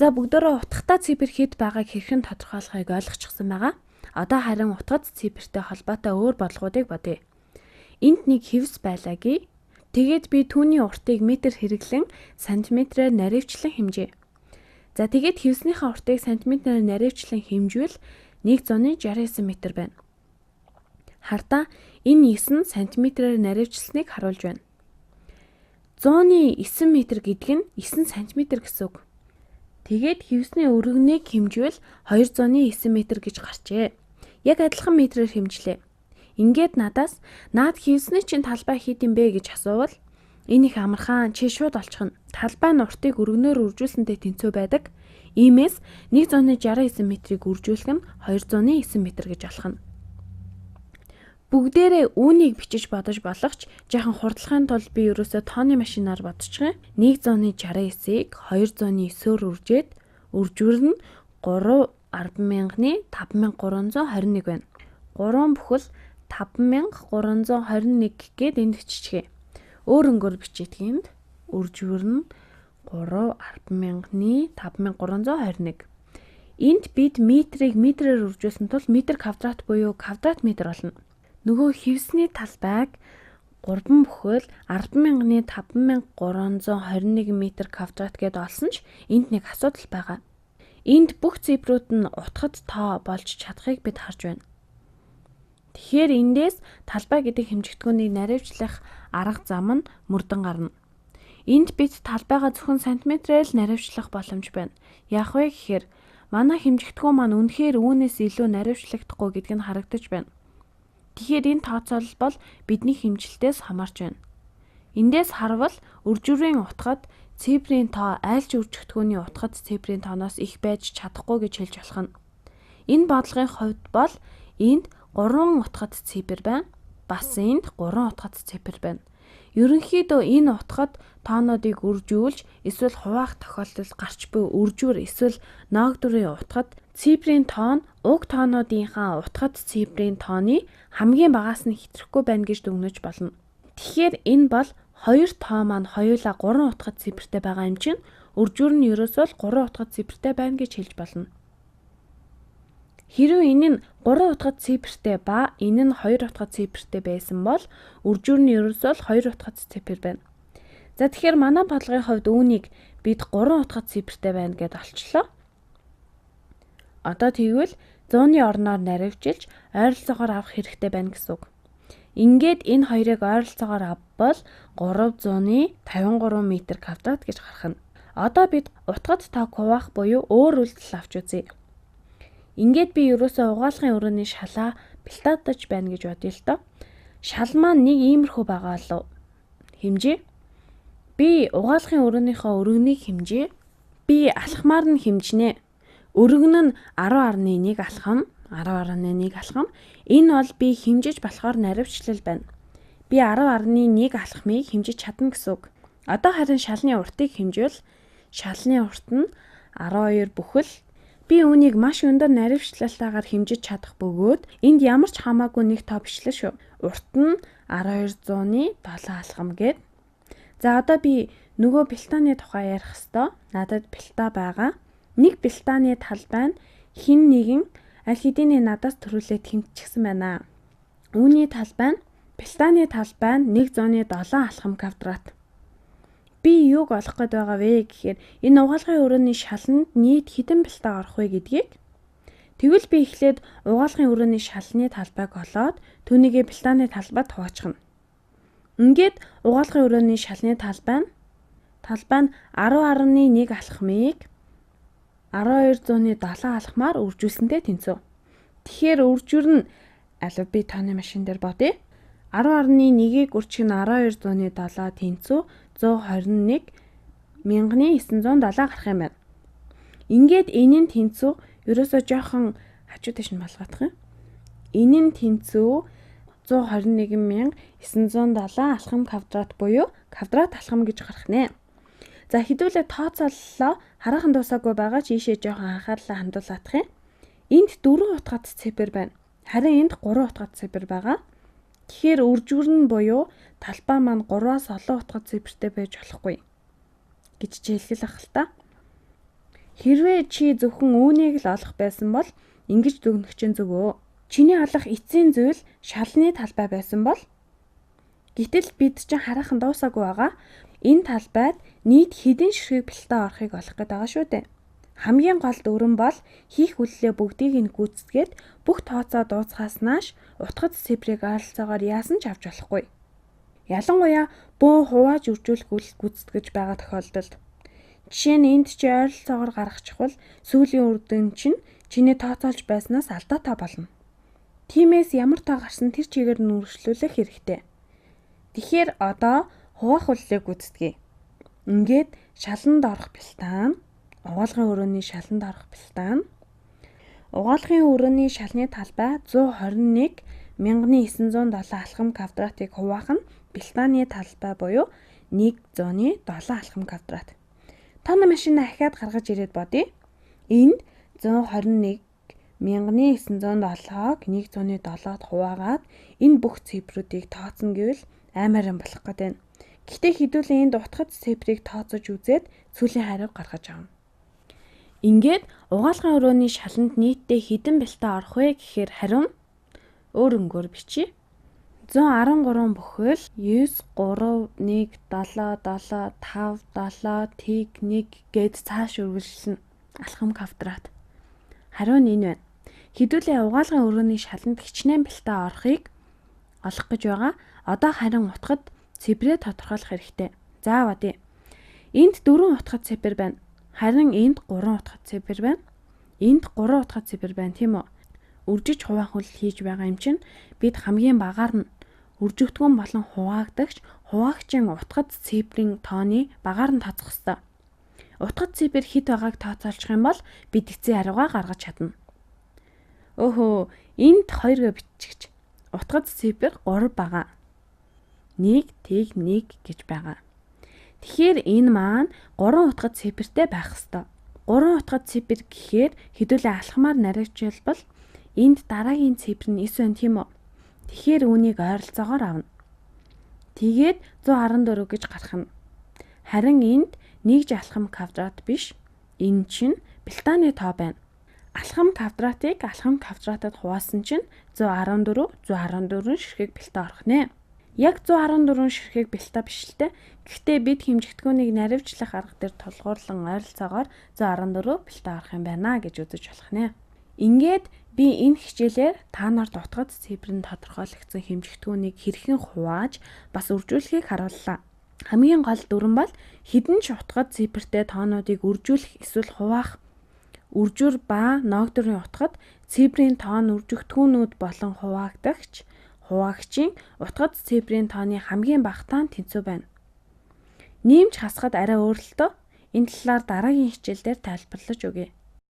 За бүгдөө утгатай цифр хэд байгааг хэрхэн тодорхойлохыг ойлгочихсон байгаа. Одоо харин утгад цифртэй холбоотой өөр бодлогуудыг бодъё. Энд нэг хэвс байлаагүй. Тэгээд би түүний уртыг метр хэрэглэн сантиметрээр наривчлан хэмжээ. За тэгээд хэвснийхээ уртыг сантиметрээр наривчлан хэмжвэл 169 м байна. Хардаа энэ 9 сантиметрээр наривчлсныг харуулж байна. 109 м гэдэг нь 9 см гэсэн үг. Тэгээд хэвсний өргөнийг хэмжвэл 209 м гэж гарчээ. Яг адилхан метрээр хэмжлээ. Ингээд над хэвсний чинь талбай хэд юм бэ гэж асуувал энэ их амархан чи шууд олчихно. Талбай нь уртыг өргөнөөр үржүүлсэнтэй тэнцүү байдаг. Иймээс 169 м-ийг үржүүлэх нь 209 м гэж болох нь. Бүгдээрээ үүнийг бичиж бодож болох ч жаахан хурдлахын тулд би ерөөсөө тооны машинаар бодчихъя. 169-ийг 209-оор үржүүлнэ 3,10,000-ны 5,321 байна. 3 бүхэл 5,321 гээд энд биччихье. Өөрөнгөөр бичээд энд үржүүлнэ 3,10,000-ны 5,321. Энд бид метрийг метрээр үржүүлсэн тул метр квадрат буюу квадрат метр болно. Нөгөө хэвсний талбайг 3 бүхэл 10,000-ны 5,321 м квадрат гэд олсон ч энд нэг асуудал байгаа. Энд бүх цифрүүд нь утгад тоо болж чадахыг бид харж байна. Тэгэхээр эндээс талбай гэдэг хэмжигдэхүүнийг наривчлах арга зам нь мөрдөн гарна. Энд бид талбайгаа зөвхөн сантиметрээр л наривчлах боломж байна. Яах вэ гэхээр манай хэмжигдэхүүн маань үнэхээр үүнээс илүү наривчлагдахгүй гэдг нь харагдаж байна. Тэгэхээр энэ тооцоолол бол бидний хэмжилтээс хамаарч байна. Эндээс харвал үржүүрийн утгад цифрийн тоо аль ч үржигдэхүүний утгад цифрийн тооноос их байж чадахгүй гэж хэлж болох нь. Энэ бодлогын хувьд бол энд 3 утгад цифр байна. Бас энд 3 утгад цифр байна. Ерөнхийдөө энэ утгад тоонуудыг үржүүлж эсвэл хуваах тохиолдолд гарч буй үржүүр эсвэл ноогдурын утгад цифрийн тоон уг тоонуудынхаа утгад цифрийн тооны хамгийн багаас нь хэтрэхгүй байна гэж дүгнэж болно. Тэгэхээр энэ бол хоёр тоо маань хоёулаа 3 утгад цифртэй байгаа юм чинь үржүүр нь ерөөсөө л 3 утгад цифртэй байна гэж хэлж болно. Хэрвээ энэ нь 3 утгад цифртэй ба энэ нь 2 утгад цифртэй байсан бол үржүүр нь ерөөсөө л 2 утгад цифр байна. За тэгэхээр манай бодлогын хувьд үүнийг бид 3 утгад цифртэй байна гэдээ олчлоо. Одоо тэгвэл 100-ны орноор наривчилж ойролцоогоор авах хэрэгтэй байна гэсэн үг. Ингээд энэ хоёрыг ойролцоогоор авбал 300-ны 53 м квадрат гэж гарах нь. Одоо бид утгад тоог хуваах буюу өөр үйлдэл авч үзье. Ингээд би ерөөсөө угаалгын өрөөний шалаа бэлтаадаж байна гэж бодъё л доо. Шал маань нэг иймэрхүү байгаа лу. Хэмжээ. Би угаалгын өрөөнийхөө өргөнийг хэмжээ. Би алхмаар нь хэмжнэ. Өргөн нь 10.1 алхам, 10.1 алхам. Энэ бол би хэмжиж болохоор наривчлал байна. Би 10.1 алхмыг хэмжиж чадна гэсэн үг. Одоо харин шалны уртыг хэмжвэл шалны урт нь 12 бүхэл. Би үүнийг маш өндөр наривчлалтаагаар хэмжиж чадах бөгөөд энд ямар ч хамаагүй нэг тоо бичлээ шүү. Урт нь 1200-ны 7 алхам гээд. За одоо би нөгөө бэлтааны тухай ярих хэвээр. Надад бэлтаа байгаа. Нэг бэлтааны талбай нь хин нэгэн аль хэдийн надаас төрүүлээд хэмтчихсэн байна. Үүний талбай нь бэлтааны талбай нь 107 алхам квадрат. Би юуг олох гээд байгаа вэ гэхээр энэ угаалгын өрөөний шаланд нийт хэдэн бэлтаа орох вэ гэдгийг. Тэгвэл би эхлээд угаалгын өрөөний шалны талбайг олоод түүнийгээ бэлтааны талбайд хуваачхна. Ингээд угаалгын өрөөний шалны талбай нь 10.1 алхмыг 1200-ны 7 алхмаар үржүүлсэнтэй тэнцв. Тэгэхээр үржүүр нь аль би тооны машин дээр бодъё. 10.1-ийг үржих нь 1200-ны 7 тэнцв 121,907 гарах юм байна. Ингээд энэ нь тэнцв ерөөсөө жоохон хажуу тийш нь болгоох юм. Энэ нь тэнцв 121,907 алхам квадрат буюу квадрат алхам гэж гарах нэ. За хэдүүлээ тооцооллоо хараахан дуусаагүй байгаа ч ийшээ жоохон анхаарлаа хандуулах юм. Энд 4 утгад цифр байна. Харин энд 3 утгад цифр байгаа. Тэгэхээр үржүүр нь буюу талбай маань 3-аас олон утгад цифртэй байж болохгүй гэж хэлгэл ах л та. Хэрвээ чи зөвхөн үүнийг л олох байсан бол ингэж дүгнэх чинь зөвөө. Чиний олох эцсийн зүйл шалны талбай байсан бол гэтэл бид чинь хараахан дуусаагүй байгаа. Энэ талбайд нийт хэдэн ширхэг бэлтээ орохыг олох гээд байгаа шүү дээ. Хамгийн гол дүрэн бол хийх хүллээ бүгдийг нь гүйцэтгээд бүх тооцоо дууцгааснааш утгац цифрыг ойролцоогоор яасан ч авч болохгүй. Ялангуяа бөө хувааж үржүүлэх үйл гүйцэтгэж байгаа тохиолдолд жишээ нь энд чи ойролцоогоор гаргачихвал сүүлийн үр дүн чинь чиний тооцоолж байснаас алдаатай болно. Тиймээс ямар тоо гарсан тэр чигээр нь үргэлжлүүлэх хэрэгтэй. Тэгэхээр одоо хуваах хүллээ гүйцэтгэе. Ингээд шаланд орох бэлтаан, угаалгын өрөөний шаланд орох бэлтаан. Угаалгын өрөөний шалны талбай 121,907 алхам квадратыг хуваах нь бэлтааны талбай буюу 107 алхам квадрат. Тоног машинаа ахиад гаргаж ирээд бодъё. Энд 121,907-г 107-д хуваагаад энэ бүх цифруудыг тооцно гэвэл аймаархан болох гээд байна. Гэхдээ хэдүүлээ энд утгац цифрыг тооцож үзээд сүүлийн хариуг гаргаж авна. Ингээд угаалгын өрөөний шаланд нийтдээ хэдэн бэлтээ орох вэ гэхээр хариу нь өөр өнгөөр бичиж 113 бүхэл 9 3 1 7 7 5 7 тэг 1 гэд цааш үргэлжилнэ. Алхам квадрат. Хариу нь энэ байна. Хэдүүлээ угаалгын өрөөний шаланд хичнээн бэлтээ орохыг олох гэж байгаа. Одоо харин утгад цифрээ тодорхойлох хэрэгтэй. За бодъё. Энд 4 утгад цифр байна. Харин энд 3 утгад цифр байна. Энд 3 утгад цифр байна тийм үү? Үржиж хуваах үйл хийж байгаа юм чинь бид хамгийн багаар нь үржигдгүн болон хуваагдагч хуваагчийн утгад цифрийн тооны багаар нь тооцох ёстой. Утгад цифр хэд байгааг тооцоолчих юм бол бид эцсийн хариугаа гаргаж чадна. Өөхөө энд 2 бичихч. Утгад цифр 3 байгаа. 1 тэг 1 гэж байгаа. Тэгэхээр энэ маань 3 утгад цифртэй байх ёстой. 3 утгад цифр гэхээр хэдүүлээ алхмаар нарийжвал энд дараагийн цифр нь 9 байна тийм үү? Тэгэхээр үүнийг ойролцоогоор авна. Тэгээд 114 гэж гарах нь. Харин энд нэгж алхам квадрат биш. Энэ чинь бэлтааны тоо байна. Алхам квадратыг алхам квадратад хуваасан чинь 114 ширхэг бэлтээ орох нэ. Яг 114 ширхэг бэлтээ биш л те. Гэхдээ бид хэмжигдэхүүнийг наривчлах арга дээр тулгуурлан ойролцоогоор 114 бэлтээ орох юм байна гэж үзэж болох нэ. Ингээд би энэ хичээлээр та нарт утгад цифрын тодорхойлогдсон хэмжигдэхүүнийг хэрхэн хувааж бас үржүүлэхийг харууллаа. Хамгийн гол дүрэн бол хэдэн ч утгад цифртэй тоонуудыг үржүүлэх эсвэл хуваах үржүр ба ноогдорын утгад цифрийн тоон үржигдэхүүнүүд болон хуваагчийн утгад цифрийн тооны хамгийн бага тоон тэнцүү байна. Нэмж хасахад арай өөрлөлтөө энэ талаар дараагийн хичээлдээр тайлбарлаж өгье.